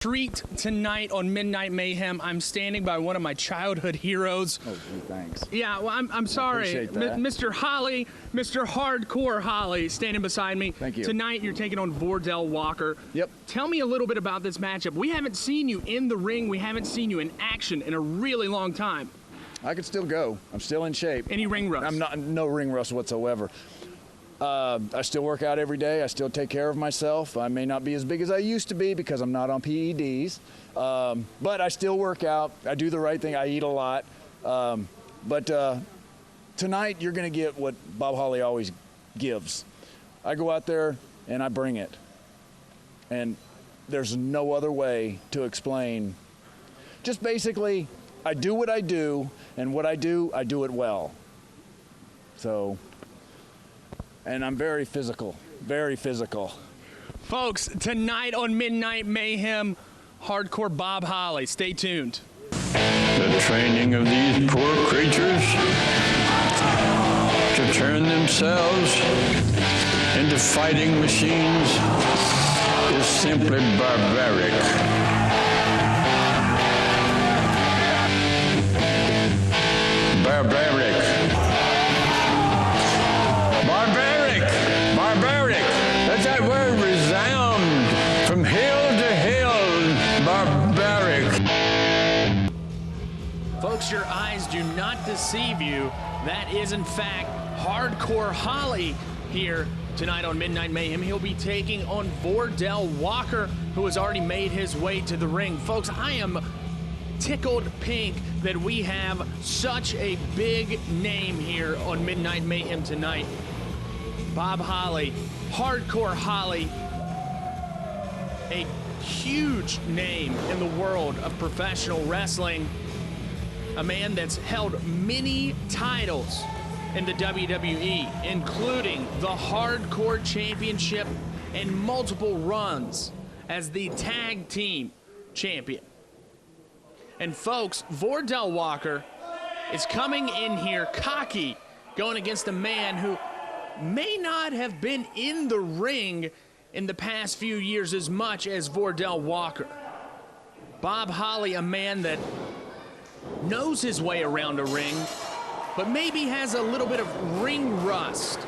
Treat tonight on Midnight Mayhem. I'm standing by one of my childhood heroes. Oh, gee, thanks. Yeah, well, I'm sorry. Mr. Holly, Mr. Hardcore Holly, standing beside me. Thank you. Tonight, you're taking on Vordell Walker. Yep. Tell me a little bit about this matchup. We haven't seen you in the ring. We haven't seen you in action in a really long time. I could still go. I'm still in shape. Any ring rust? No ring rust whatsoever. I still work out every day. I still take care of myself. I may not be as big as I used to be because I'm not on PEDs, but I still work out. I do the right thing. I eat a lot. But tonight you're going to get what Bob Holly always gives. I go out there and I bring it. And there's no other way to explain. Just basically, I do what I do, and what I do it well. So... and I'm very physical, very physical. Folks, tonight on Midnight Mayhem, Hardcore Bob Holly. Stay tuned. The training of these poor creatures to turn themselves into fighting machines is simply barbaric. Barbaric. Barbaric. Let that word resound from hill to hill. Barbaric. Folks, your eyes do not deceive you. That is, in fact, Hardcore Holly here tonight on Midnight Mayhem. He'll be taking on Vordell Walker, who has already made his way to the ring. Folks, I am tickled pink that we have such a big name here on Midnight Mayhem tonight. Bob Holly, Hardcore Holly, a huge name in the world of professional wrestling, a man that's held many titles in the WWE, including the Hardcore Championship and multiple runs as the tag team champion. And folks, Vordell Walker is coming in here cocky, going against a man who may not have been in the ring in the past few years as much as Vordell Walker. Bob Holly, a man that knows his way around a ring, but maybe has a little bit of ring rust.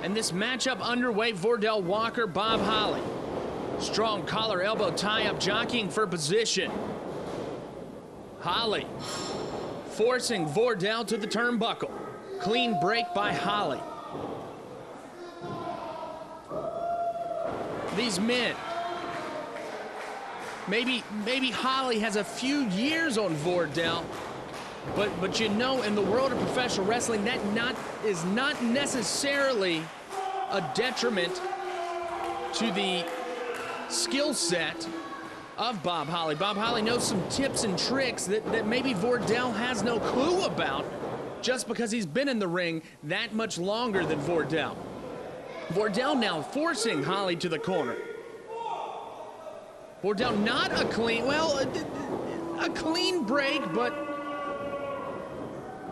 And this matchup underway, Vordell Walker, Bob Holly. Strong collar, elbow tie-up, jockeying for position. Holly forcing Vordell to the turnbuckle. Clean break by Holly. These men, maybe Holly has a few years on Vordell, but you know, in the world of professional wrestling, that is not necessarily a detriment to the skill set of Bob Holly. Bob Holly knows some tips and tricks that maybe Vordell has no clue about, just because he's been in the ring that much longer than Vordell. Vordell now forcing Holly to the corner. Vordell not a clean, well, a clean break, but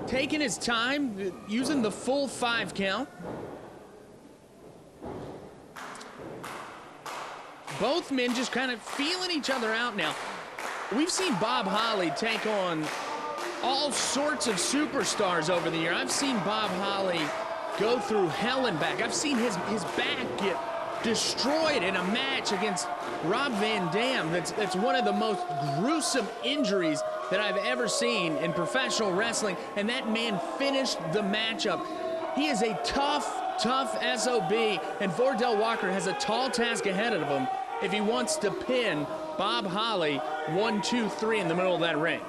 taking his time, using the full 5 count. Both men just kind of feeling each other out now. We've seen Bob Holly take on all sorts of superstars over the year. I've seen Bob Holly go through hell and back. I've seen his back get destroyed in a match against Rob Van Dam. That's one of the most gruesome injuries that I've ever seen in professional wrestling, and that man finished the matchup. He is a tough SOB, and Vordell Walker has a tall task ahead of him if he wants to pin Bob Holly 1, 2, 3 in the middle of that ring.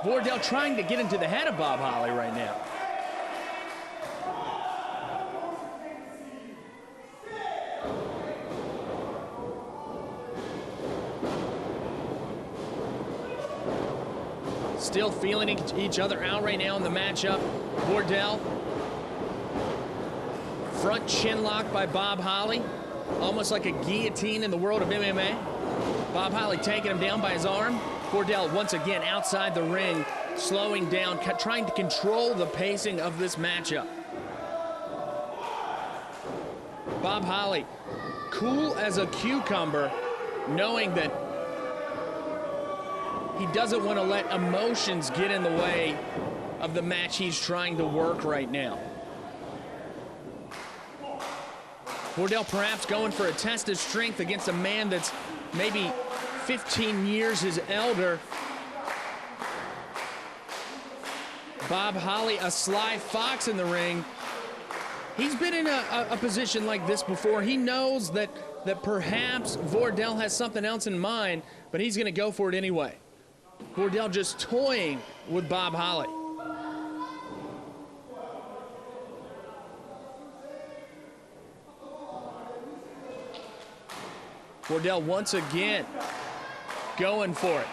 Vordell trying to get into the head of Bob Holly right now. Still feeling each other out right now in the matchup. Vordell, front chin lock by Bob Holly, almost like a guillotine in the world of MMA. Bob Holly taking him down by his arm. Vordell once again outside the ring, slowing down, trying to control the pacing of this matchup. Bob Holly, cool as a cucumber, knowing that he doesn't want to let emotions get in the way of the match he's trying to work right now. Vordell perhaps going for a test of strength against a man that's maybe 15 years his elder. Bob Holly, a sly fox in the ring. He's been in a position like this before. He knows that perhaps Vordell has something else in mind, but he's going to go for it anyway. Vordell just toying with Bob Holly. Vordell once again going for it.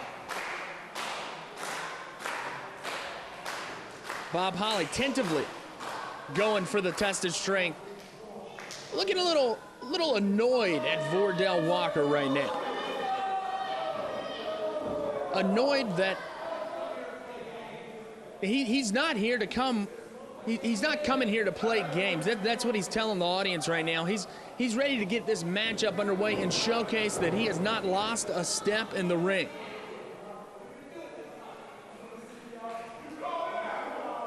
Bob Holly tentatively going for the tested strength. Looking a little annoyed at Vordell Walker right now. Annoyed that he's not here to come. He's not coming here to play games. That's what he's telling the audience right now. He's ready to get this matchup underway and showcase that he has not lost a step in the ring.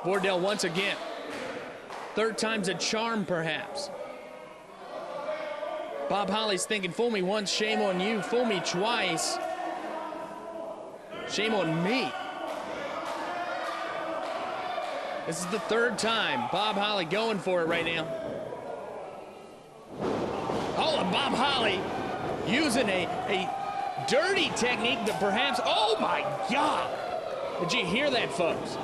Vordell once again. Third time's a charm, perhaps. Bob Holly's thinking, fool me once, shame on you. Fool me twice, shame on me. This is the third time. Bob Holly going for it right now. Oh, and Bob Holly using a dirty technique that perhaps, oh my God. Did you hear that, folks?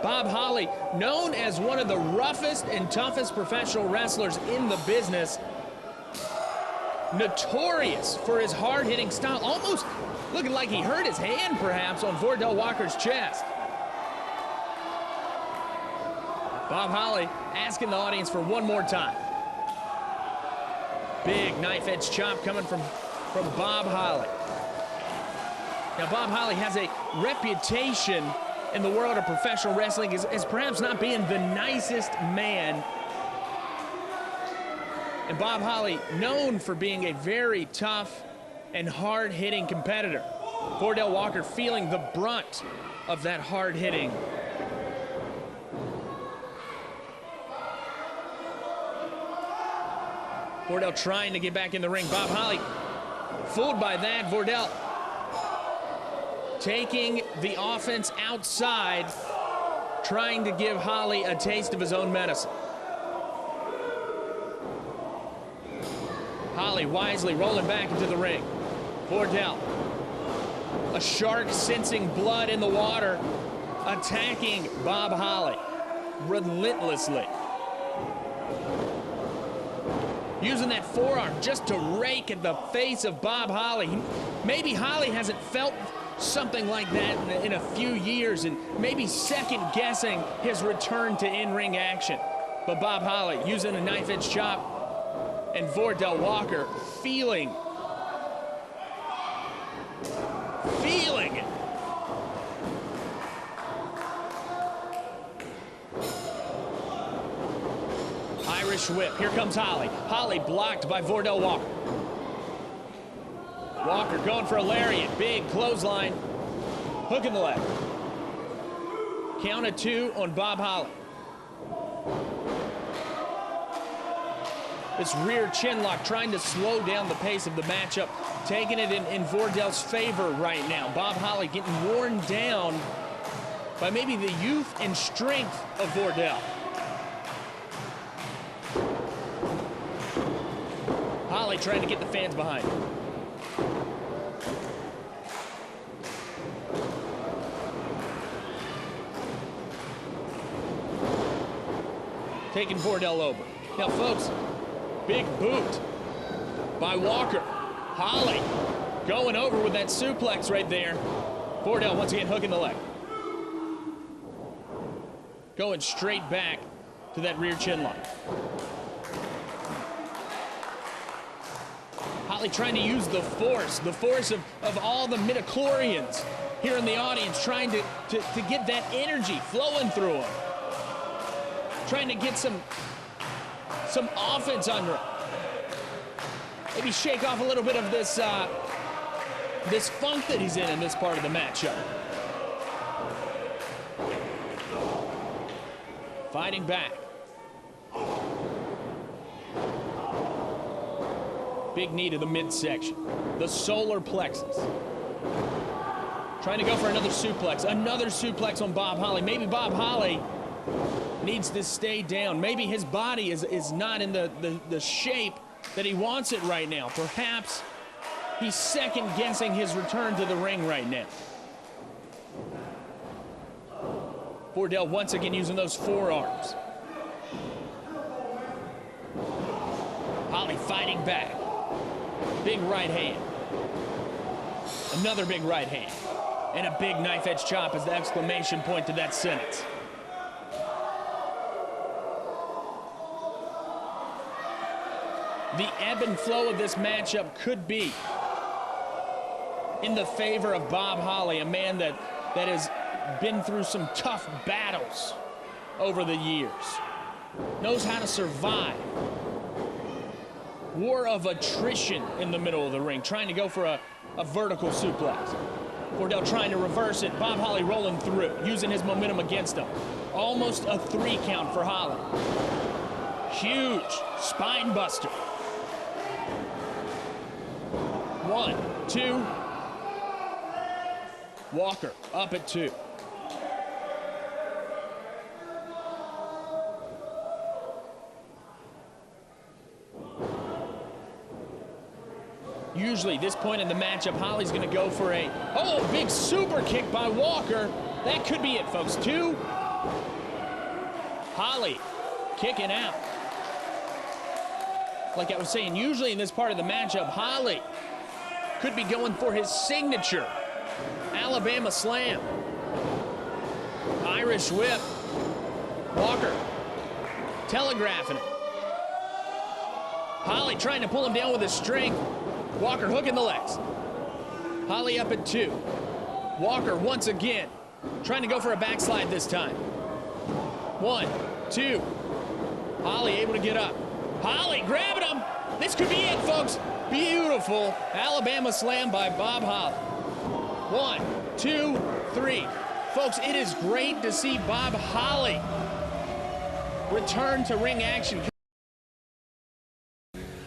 Bob Holly, known as one of the roughest and toughest professional wrestlers in the business, notorious for his hard-hitting style, almost looking like he hurt his hand, perhaps, on Vordell Walker's chest. Bob Holly asking the audience for one more time. Big knife-edge chop coming from Bob Holly. Now, Bob Holly has a reputation in the world of professional wrestling as perhaps not being the nicest man. And Bob Holly known for being a very tough and hard-hitting competitor. Vordell Walker feeling the brunt of that hard-hitting. Vordell trying to get back in the ring. Bob Holly fooled by that. Vordell taking the offense outside, trying to give Holly a taste of his own medicine. Holly wisely rolling back into the ring. Vordell, a shark sensing blood in the water, attacking Bob Holly relentlessly. Using that forearm just to rake at the face of Bob Holly. Maybe Holly hasn't felt something like that in a few years, and maybe second-guessing his return to in-ring action. But Bob Holly using a knife-edge chop, and Vordell Walker feeling it. Irish whip. Here comes Holly. Holly blocked by Vordell Walker. Walker going for a lariat. Big clothesline. Hook in the leg. Count of 2 on Bob Holly. This rear chin lock trying to slow down the pace of the matchup. Taking it in Vordell's favor right now. Bob Holly getting worn down by maybe the youth and strength of Vordell. Holly trying to get the fans behind. Taking Vordell over. Now, folks, big boot by Walker. Holly going over with that suplex right there. Vordell once again hooking the leg. Going straight back to that rear chin lock. Holly trying to use the force of all the midichlorians here in the audience, trying to get that energy flowing through them. Trying to get some some offense under him. Maybe shake off a little bit of this this funk that he's in this part of the matchup. Fighting back. Big knee to the midsection. The solar plexus. Trying to go for another suplex. Another suplex on Bob Holly. Maybe Bob Holly needs to stay down. Maybe his body is not in the shape that he wants it right now. Perhaps he's second-guessing his return to the ring right now. Vordell once again using those forearms. Holly fighting back. Big right hand. Another big right hand. And a big knife edge chop is the exclamation point to that sentence. The ebb and flow of this matchup could be in the favor of Bob Holly, a man that has been through some tough battles over the years. Knows how to survive. War of attrition in the middle of the ring, trying to go for a vertical suplex. Vordell trying to reverse it. Bob Holly rolling through, using his momentum against him. Almost a 3 count for Holly. Huge spine buster. 1, 2. Walker up at 2. Usually, this point in the matchup, Holly's going to go for a, big super kick by Walker. That could be it, folks. 2. Holly kicking out. Like I was saying, usually in this part of the matchup, Holly could be going for his signature Alabama slam. Irish whip. Walker telegraphing it. Holly trying to pull him down with his strength. Walker hooking the legs. Holly up at 2. Walker once again trying to go for a backslide this time. 1, 2. Holly able to get up. Holly grabbing him. This could be it, folks. Beautiful Alabama slam by Bob Holly. 1, 2, 3. Folks, it is great to see Bob Holly return to ring action.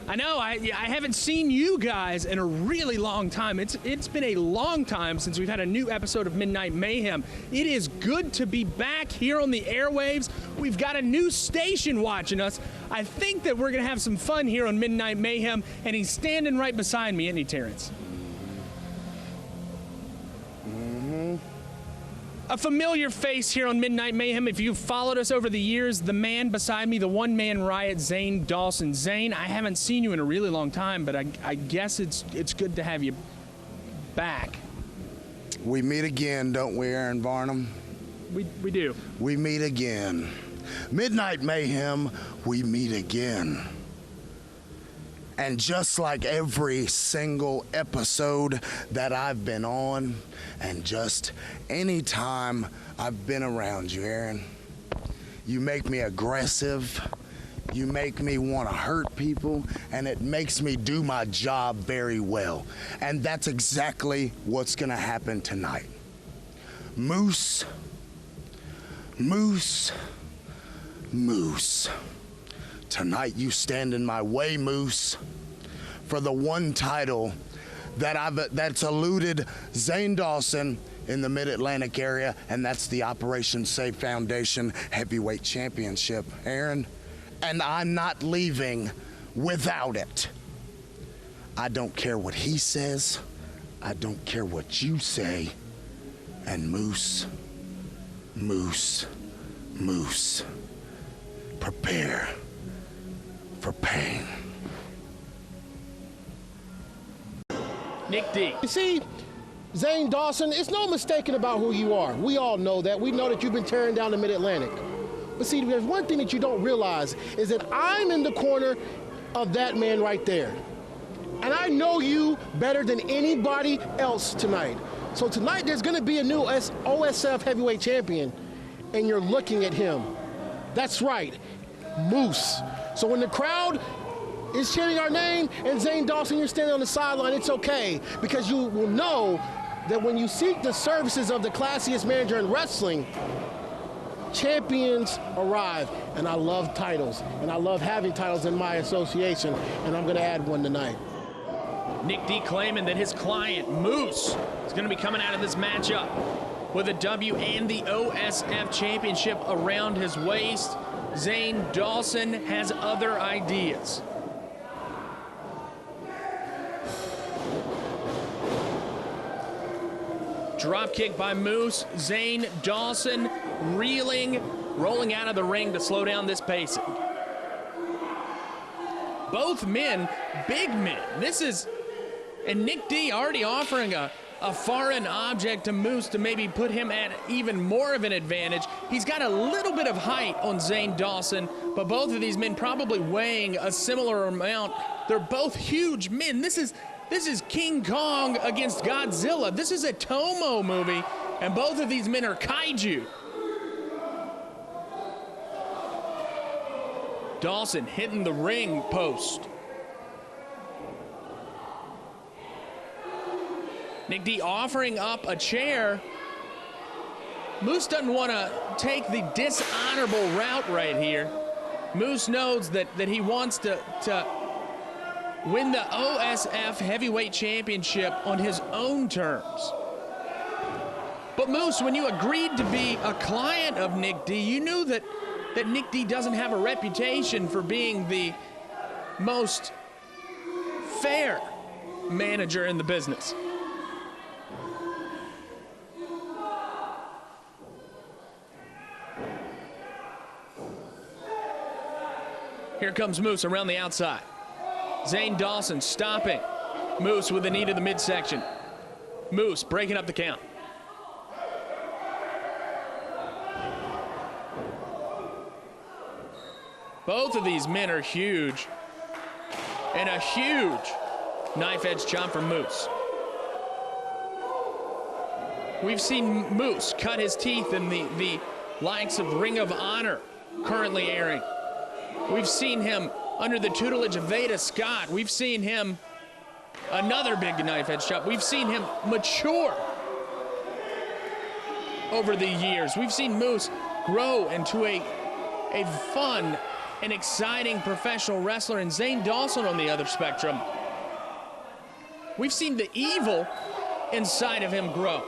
I know, I haven't seen you guys in a really long time. It's been a long time since we've had a new episode of Midnight Mayhem. It is good to be back here on the airwaves. We've got a new station watching us. I think that we're going to have some fun here on Midnight Mayhem, and he's standing right beside me, isn't he, Terrence? A familiar face here on Midnight Mayhem. If you've followed us over the years, the man beside me, the one-man Riot, Zane Dawson. Zane, I haven't seen you in a really long time, but I guess it's good to have you back. We meet again, don't we, Aaron Varnam? We do. We meet again. Midnight Mayhem, we meet again. And just like every single episode that I've been on, and just any time I've been around you, Aaron, you make me aggressive, you make me want to hurt people, and it makes me do my job very well. And that's exactly what's going to happen tonight. Moose, Moose, Moose. Tonight you stand in my way, Moose, for the one title that's eluded Zane Dawson in the Mid-Atlantic area, and that's the Operation Save Foundation Heavyweight Championship, Aaron. And I'm not leaving without it. I don't care what he says. I don't care what you say. And Moose, Moose, Moose, prepare for pain. Nick D. You see, Zane Dawson, it's no mistaking about who you are. We all know that. We know that you've been tearing down the Mid-Atlantic. But see, there's one thing that you don't realize is that I'm in the corner of that man right there. And I know you better than anybody else tonight. So tonight there's going to be a new OSF Heavyweight Champion, and you're looking at him. That's right, Moose. So when the crowd is cheering our name and Zane Dawson, you're standing on the sideline, it's okay, because you will know that when you seek the services of the classiest manager in wrestling, champions arrive. And I love titles, and I love having titles in my association, and I'm gonna add one tonight. Nick D claiming that his client, Moose, is going to be coming out of this matchup with a W and the OSF Championship around his waist. Zane Dawson has other ideas. Drop kick by Moose. Zane Dawson reeling, rolling out of the ring to slow down this pacing. Both men, big men. And Nick D already offering a foreign object to Moose to maybe put him at even more of an advantage. He's got a little bit of height on Zane Dawson, but both of these men probably weighing a similar amount. They're both huge men. This is King Kong against Godzilla. This is a Tomo movie, and both of these men are kaiju. Dawson hitting the ring post. Nick D offering up a chair. Moose doesn't want to take the dishonorable route right here. Moose knows that he wants to win the OSF Heavyweight Championship on his own terms. But Moose, when you agreed to be a client of Nick D, you knew that Nick D doesn't have a reputation for being the most fair manager in the business. Here comes Moose around the outside. Zane Dawson stopping Moose with a knee to the midsection. Moose breaking up the count. Both of these men are huge. And a huge knife edge chop from Moose. We've seen Moose cut his teeth in the likes of Ring of Honor currently airing. We've seen him under the tutelage of Veda Scott. We've seen him, another big knife edge chop. We've seen him mature over the years. We've seen Moose grow into a fun and exciting professional wrestler, and Zane Dawson on the other spectrum. We've seen the evil inside of him grow.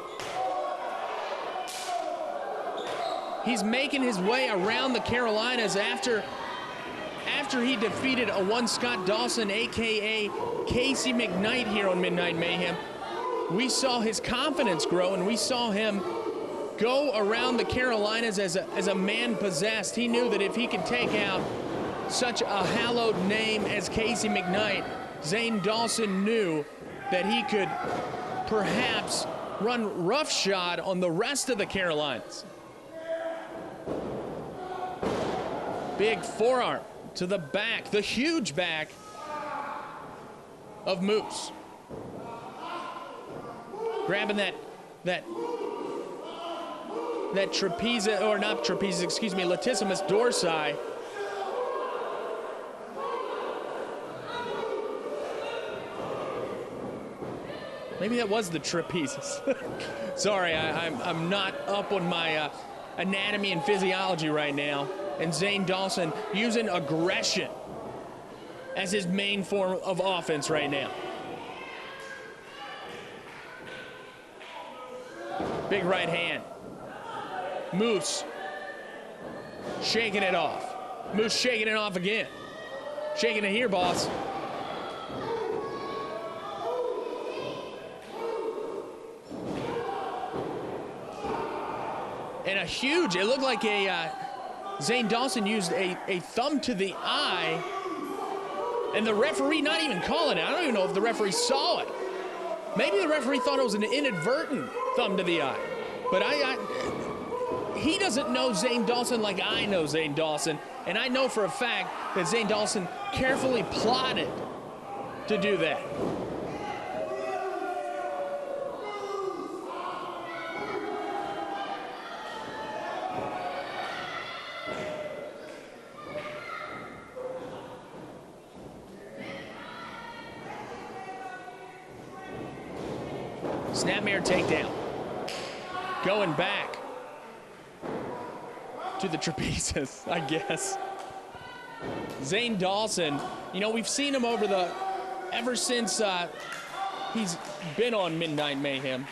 He's making his way around the Carolinas after he defeated a one Scott Dawson, aka Casey McKnight, here on Midnight Mayhem. We saw his confidence grow, and we saw him go around the Carolinas as a man possessed. He knew that if he could take out such a hallowed name as Casey McKnight, Zane Dawson knew that he could perhaps run roughshod on the rest of the Carolinas. Big forearm to the back, the huge back of Moose. Grabbing that trapeze, or not trapeze, excuse me, latissimus dorsi. Maybe that was the trapezes. Sorry, I'm not up on my anatomy and physiology right now. And Zane Dawson using aggression as his main form of offense right now. Big right hand. Moose shaking it off. Moose shaking it off again. Shaking it here, boss. And a huge, it looked like Zane Dawson used a thumb to the eye, and the referee not even calling it. I don't even know if the referee saw it. Maybe the referee thought it was an inadvertent thumb to the eye. But he doesn't know Zane Dawson like I know Zane Dawson, and I know for a fact that Zane Dawson carefully plotted to do that. Snapmare takedown. Going back to the trapezes, I guess. Zane Dawson, you know, we've seen him ever since he's been on Midnight Mayhem.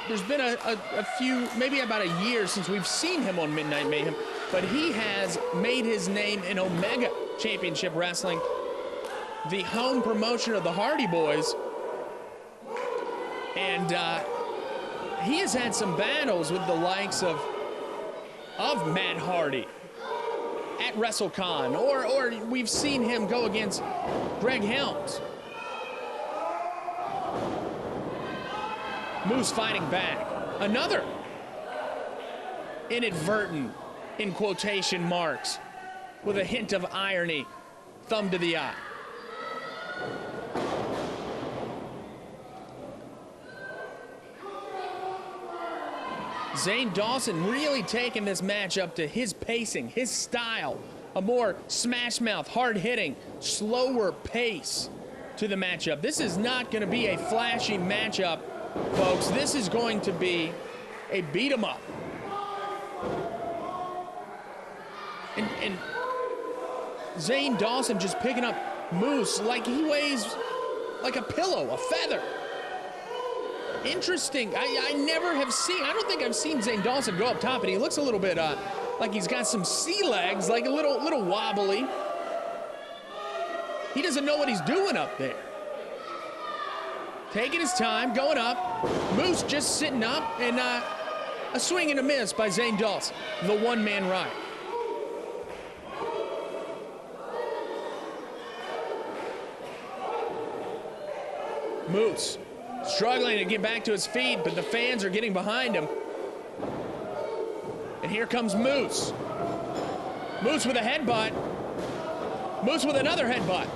There's been a few, maybe about a year since we've seen him on Midnight Mayhem, but he has made his name in Omega Championship Wrestling, the home promotion of the Hardy Boys. And he has had some battles with the likes of Matt Hardy at WrestleCon, or we've seen him go against Greg Helms. Moose fighting back. Another inadvertent, in quotation marks, with a hint of irony, thumb to the eye. Zane Dawson really taking this matchup to his pacing, his style, a more smash mouth, hard hitting, slower pace to the matchup. This is not going to be a flashy matchup, folks. This is going to be a beat 'em up. And Zane Dawson just picking up Moose like he weighs like a pillow, a feather. Interesting. I never have seen, I don't think I've seen Zane Dawson go up top, and he looks a little bit like he's got some sea legs, like a little wobbly. He doesn't know what he's doing up there. Taking his time, going up. Moose just sitting up, and a swing and a miss by Zane Dawson, the one-man Riot. Moose struggling to get back to his feet, but the fans are getting behind him. And here comes Moose. Moose with a headbutt. Moose with another headbutt.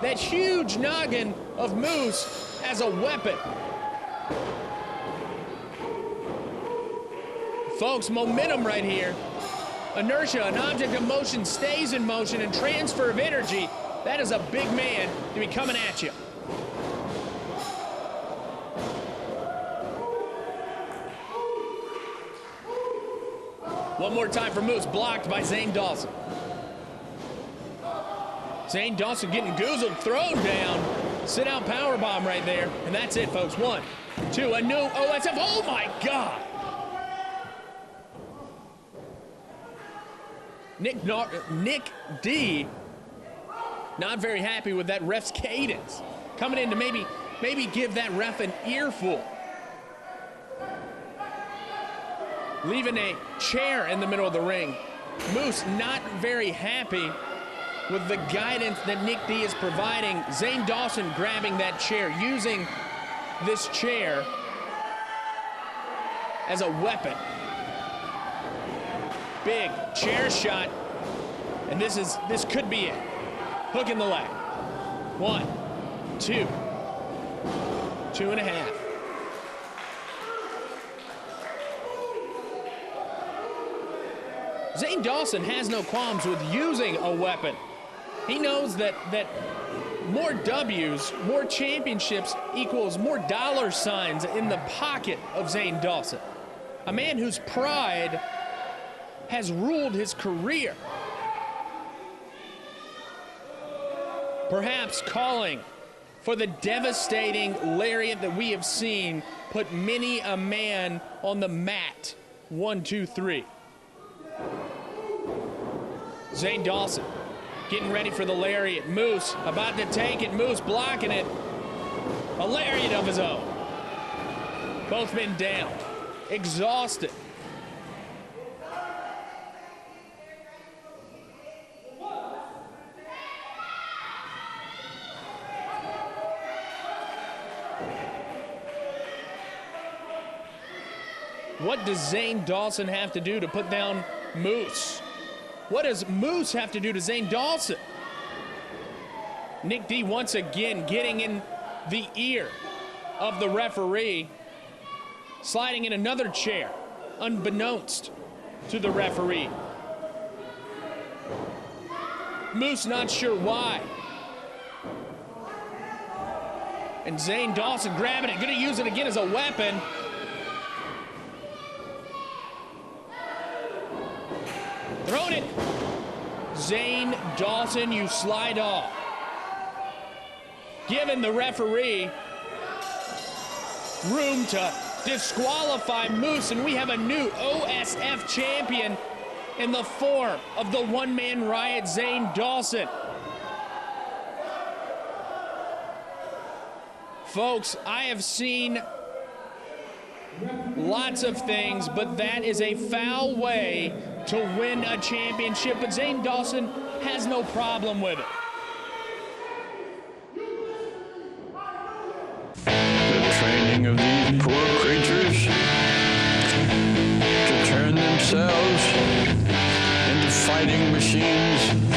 That huge noggin of Moose as a weapon. Folks, momentum right here. Inertia, an object of motion stays in motion, and transfer of energy. That is a big man to be coming at you. One more time for Moose, blocked by Zane Dawson. Zane Dawson getting goozled, thrown down. Sit out powerbomb right there. And that's it, folks. 1, 2, a new OSF. Oh my God! Nick D, not very happy with that ref's cadence. Coming in to maybe give that ref an earful. Leaving a chair in the middle of the ring. Moose not very happy with the guidance that Nick D is providing. Zane Dawson grabbing that chair, using this chair as a weapon. Big chair shot, and this could be it. Hook in the leg. 1, 2, 2.5. Zane Dawson has no qualms with using a weapon. He knows that more W's, more championships equals more dollar signs in the pocket of Zane Dawson. A man whose pride has ruled his career. Perhaps calling for the devastating lariat that we have seen put many a man on the mat. 1, 2, 3. Zane Dawson getting ready for the lariat. Moose about to take it. Moose blocking it. A lariat of his own. Both men down. Exhausted. What does Zane Dawson have to do to put down Moose? What does Moose have to do to Zane Dawson? Nick D once again getting in the ear of the referee, sliding in another chair, unbeknownst to the referee. Moose not sure why. And Zane Dawson grabbing it, gonna use it again as a weapon. Throwing it. Zane Dawson, you slide off. Giving the referee room to disqualify Moose, and we have a new OSF champion in the form of the one-man Riot, Zane Dawson. Folks, I have seen lots of things, but that is a foul way to win a championship, but Zane Dawson has no problem with it. The training of these poor creatures to turn themselves into fighting machines